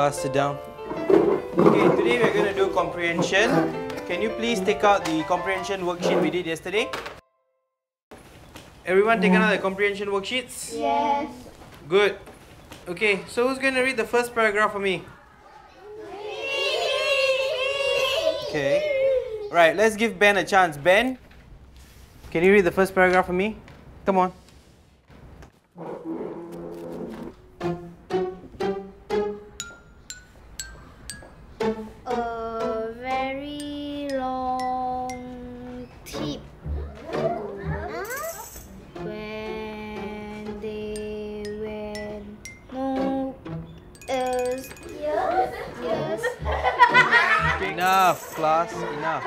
class, sit down. Okay, today we're going to do comprehension. Can you please take out the comprehension worksheet we did yesterday? Everyone taken out the comprehension worksheets? Yes. Good. Okay, so who's going to read the first paragraph for me? Okay. Right, let's give Ben a chance. Ben, can you read the first paragraph for me? Come on. A very long tip. When they went no yes. Enough, class, enough.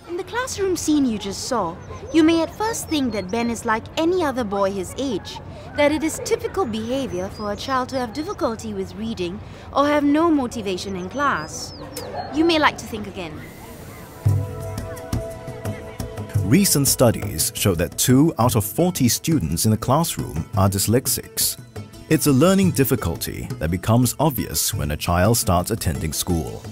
In the classroom scene you just saw, you may at first think that Ben is like any other boy his age, that it is typical behavior for a child to have difficulty with reading or have no motivation in class. You may like to think again. Recent studies show that 2 out of 40 students in a classroom are dyslexics. It's a learning difficulty that becomes obvious when a child starts attending school.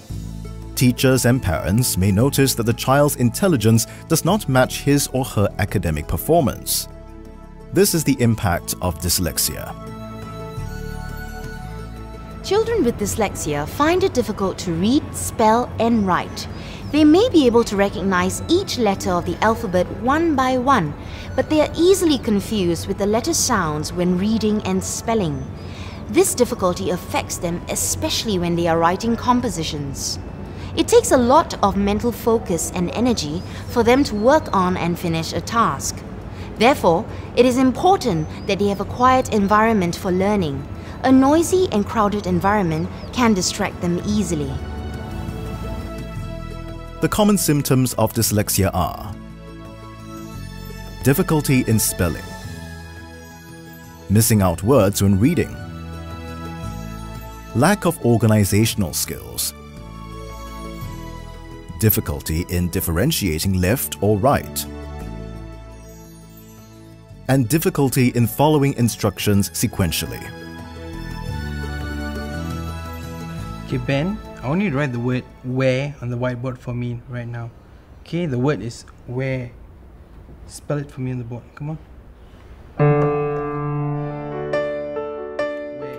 Teachers and parents may notice that the child's intelligence does not match his or her academic performance. This is the impact of dyslexia. Children with dyslexia find it difficult to read, spell, and write. They may be able to recognize each letter of the alphabet one by one, but they are easily confused with the letter sounds when reading and spelling. This difficulty affects them especially when they are writing compositions. It takes a lot of mental focus and energy for them to work on and finish a task. Therefore, it is important that they have a quiet environment for learning. A noisy and crowded environment can distract them easily. The common symptoms of dyslexia are difficulty in spelling, missing out words when reading, lack of organizational skills, difficulty in differentiating left or right, and difficulty in following instructions sequentially. Okay, Ben, I want you to write the word where on the whiteboard for me right now. Okay, the word is where. Spell it for me on the board. Come on.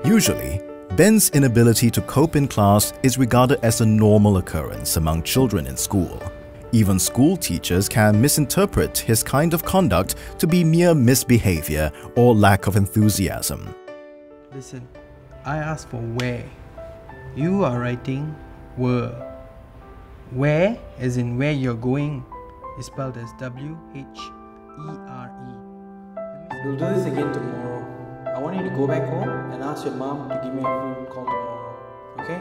Usually, Ben's inability to cope in class is regarded as a normal occurrence among children in school. Even school teachers can misinterpret his kind of conduct to be mere misbehavior or lack of enthusiasm. Listen, I asked for where. You are writing were. Where, as in where you're going, is spelled as W-H-E-R-E. We'll do this again tomorrow. I want you to go back home and ask your mom to give me a phone call tomorrow. Okay?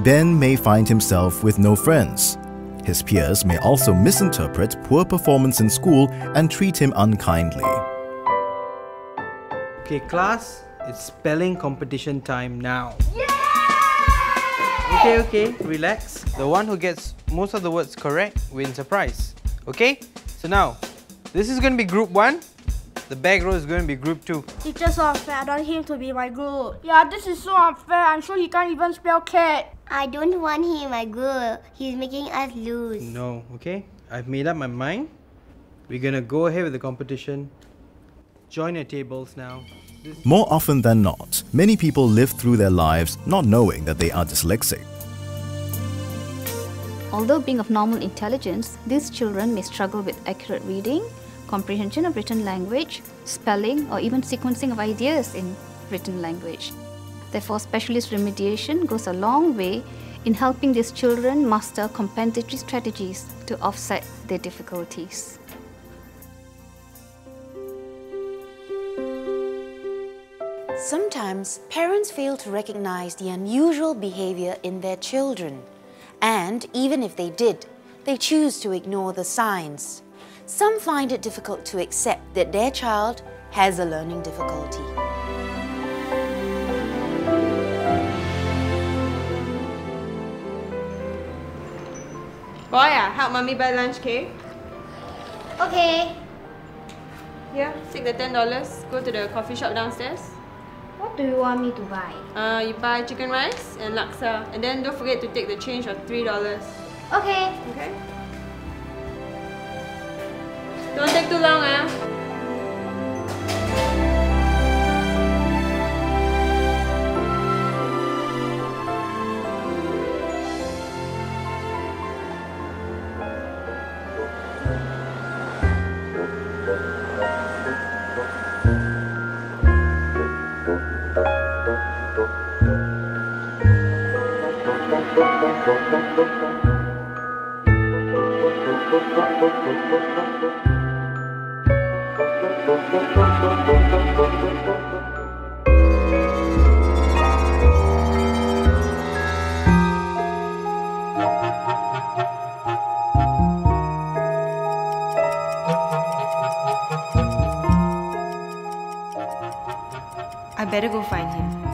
Ben may find himself with no friends. His peers may also misinterpret poor performance in school and treat him unkindly. Okay, class, it's spelling competition time now. Yeah! Okay, relax. The one who gets most of the words correct wins a prize. Okay? So now, this is going to be group 1. The back row is going to be group 2. Teacher, so unfair. I don't want him to be my group. Yeah, this is so unfair. I'm sure he can't even spell cat. I don't want him my group. He's making us lose. No, okay? I've made up my mind. We're going to go ahead with the competition. Join your tables now. More often than not, many people live through their lives not knowing that they are dyslexic. Although being of normal intelligence, these children may struggle with accurate reading, comprehension of written language, spelling, or even sequencing of ideas in written language. Therefore, specialist remediation goes a long way in helping these children master compensatory strategies to offset their difficulties. Sometimes, parents fail to recognize the unusual behavior in their children. And even if they did, they choose to ignore the signs. Some find it difficult to accept that their child has a learning difficulty. Boy, help mommy buy lunch, okay? Okay. Here, take the $10. Go to the coffee shop downstairs. What do you want me to buy? You buy chicken rice and laksa. And then don't forget to take the change of $3. Okay. Okay? Don't take too long, I better go find him.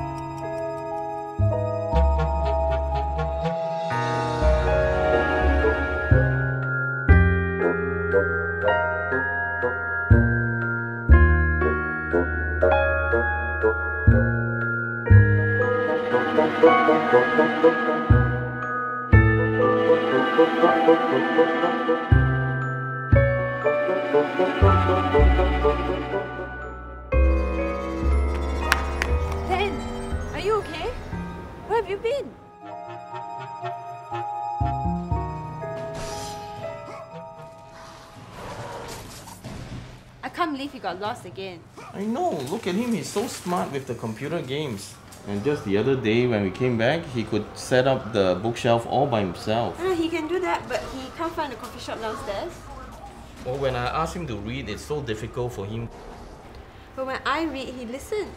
Ben, are you okay? Where have you been? I can't believe he got lost again. I know, look at him, he's so smart with the computer games. And just the other day when we came back, he could set up the bookshelf all by himself. He can do that, but he can't find the coffee shop downstairs. Well, when I ask him to read, it's so difficult for him. But when I read, he listens.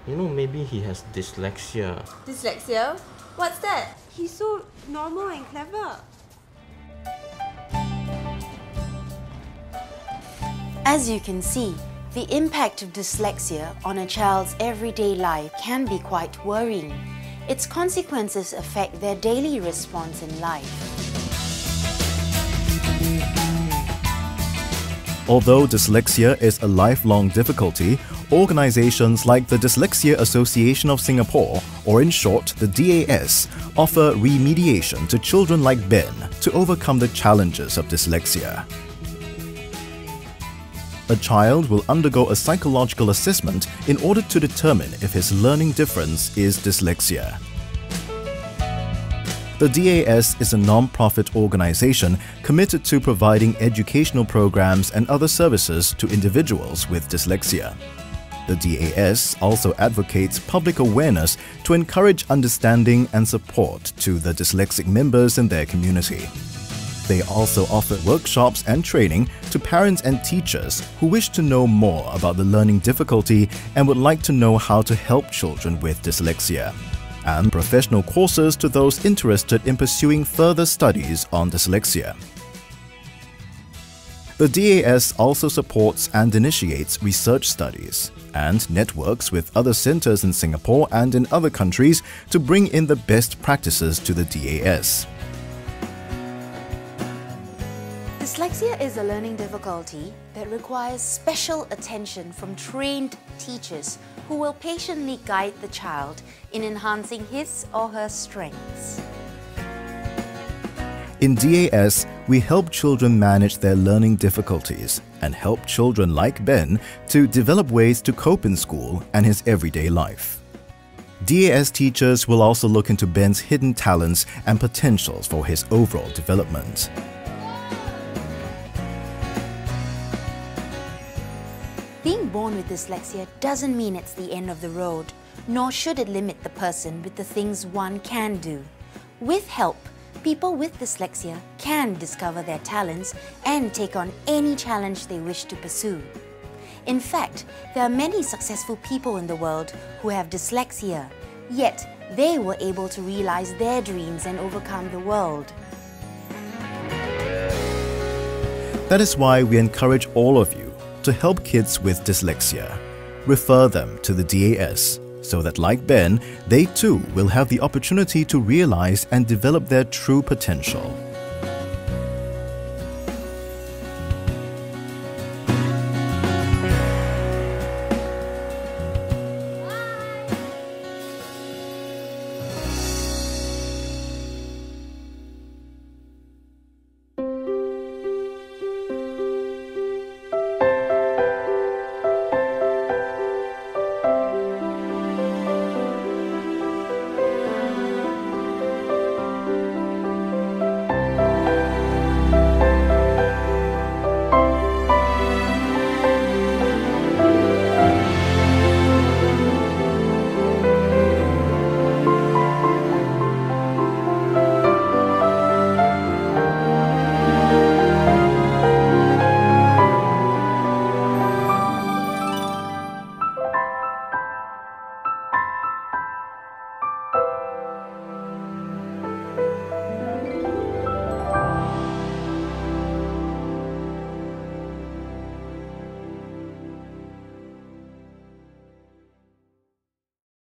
You know, maybe he has dyslexia. Dyslexia? What's that? He's so normal and clever. As you can see, the impact of dyslexia on a child's everyday life can be quite worrying. Its consequences affect their daily response in life. Although dyslexia is a lifelong difficulty, organizations like the Dyslexia Association of Singapore, or in short, the DAS, offer remediation to children like Ben to overcome the challenges of dyslexia. A child will undergo a psychological assessment in order to determine if his learning difference is dyslexia. The DAS is a non-profit organization committed to providing educational programs and other services to individuals with dyslexia. The DAS also advocates public awareness to encourage understanding and support to the dyslexic members in their community. They also offer workshops and training to parents and teachers who wish to know more about the learning difficulty and would like to know how to help children with dyslexia, and professional courses to those interested in pursuing further studies on dyslexia. The DAS also supports and initiates research studies and networks with other centers in Singapore and in other countries to bring in the best practices to the DAS. Dyslexia is a learning difficulty that requires special attention from trained teachers who will patiently guide the child in enhancing his or her strengths. In DAS, we help children manage their learning difficulties and help children like Ben to develop ways to cope in school and his everyday life. DAS teachers will also look into Ben's hidden talents and potentials for his overall development. Being born with dyslexia doesn't mean it's the end of the road, nor should it limit the person with the things one can do. With help, people with dyslexia can discover their talents and take on any challenge they wish to pursue. In fact, there are many successful people in the world who have dyslexia, yet they were able to realize their dreams and overcome the world. That is why we encourage all of you to help kids with dyslexia. Refer them to the DAS so that, like Ben, they too will have the opportunity to realize and develop their true potential.